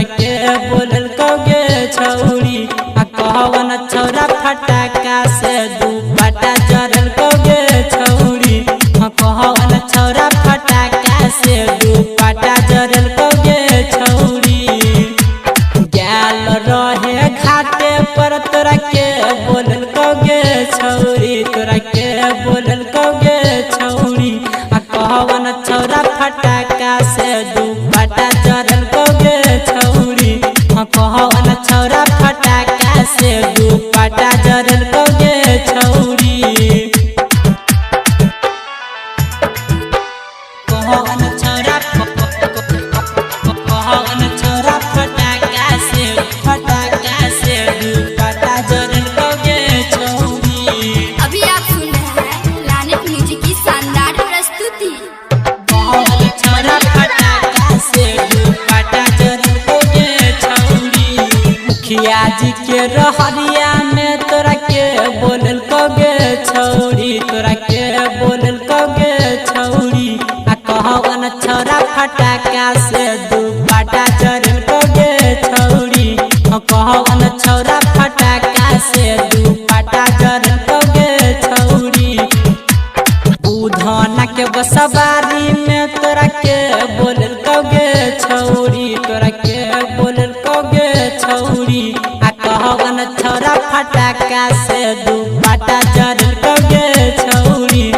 तोरा के बोलल कौगे छौरी आ कहवन छौरा फटाका से दुपट्टा जरल कौगे छौरी आ कहवन छौरा फटाका से दुपट्टा जरल कौगे छौरी गैल रहे घाटे पर तोरा के बोलल कौगे छौरी तोरा के बोलल कौगे छौरी आ कहवन छौरा फटाका से दुपट्टा जरल कौगे छौरी आ कहवन छौरा फटाका से दुपट्टा जरल कौगे छौरी कहवन छौरा फटाका से दुपट्टा जरल कौगे छौरी। अभी आप सुन रहे हैं प्लैनेट म्यूजिक की शानदार प्रस्तुति। कहवन छौरा फटाका से दुपट्टा जरल कौगे छौरी मुखिया जी के रहरिया में तोरा के बोलल कौगे छौरी तोरा के बोलल कौगे छौरी आ कहवन छौरा फटाका से दुपट्टा जरल कौगे छौरी आ कहवन छौरा फटाका से दुपट्टा जरल कौगे छौरी बुधना के बसवारी में तोरा के बोलल कौगे छौरी तोरा के बोलल कौगे छौरी आ कहवन छौरा फटाका से दुपट्टा जरल कौगे छौरी आ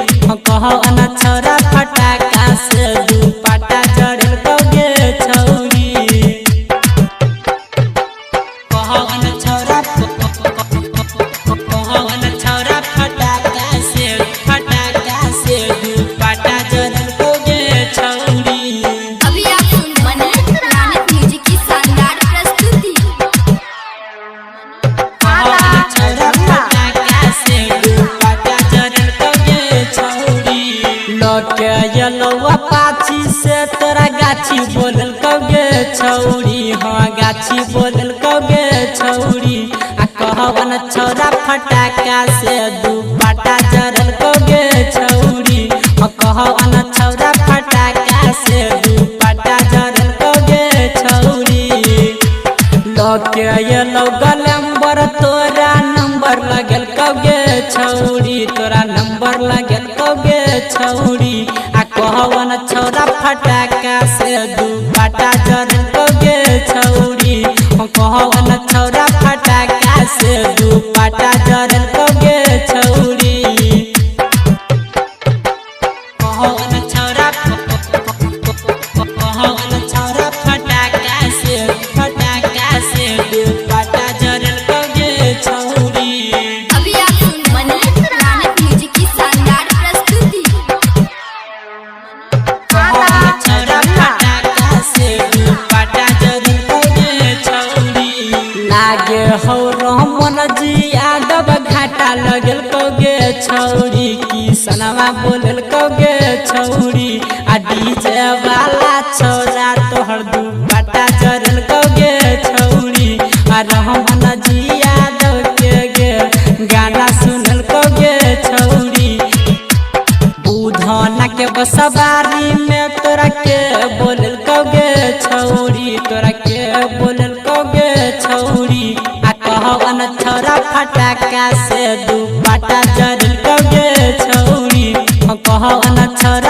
कहवन छौरा फटाका से दुपट्टा जरल कौगे छौरी कहवन छौरा फटाका से दुपट्टा जरल कौगे छौरी। अभी आप सुन रहे हैं प्लैनेट म्यूजिक की शानदार प्रस्तुति। कहवन छौरा फटाका से दुपट्टा जरल कौगे छौरी लौटे यलौआ पाछी से तोरा गाछी बोलल कौगे छौरी हाँ गाछी बोलल कौगे छौरी आ कहवन छौरा फटाका से दुपट्टा जरल कौगे छौरी आ कहवन छौरा फटाका से दुपट्टा जरल कौगे छौरी लौके यलौ गलम्बर तोरा नंबर लगल कौगे छौरी तोरा नंबर लगल कौगे छौरी आ कहवन छौरा फटाका से दुपट्टा जरल कौगे छौरी आ कहवन छौरा फटाका से दुपट्टा जरल कौगे छौरी कहवन छौरा फटाका से दुपट्टा जरल कौगे छौरी। अभी आप सुन रहे हैं प्लैनेट म्यूजिक की शानदार प्रस्तुति। कहवन छौरा फटाका से दुपट्टा जरल कौगे छौरी लागे हौ रहमन जी यादव घाटा लगल कौगे छौरी किसनवा बोलल कौगे छौरी आ डीजे वाला छौरा तोहर दुपट्टा जरल कौगे छौरी आ रहमन जी यादव के गाना सुनल कौगे छौरी बुधना के बसवारी में तोरा के बोलल कौगे छौरी तोरा के बोलल कौगे छौरी आ कहवन छौरा फटाका से दुपट्टा जरल कौगे छौरी आ कहवन छौरा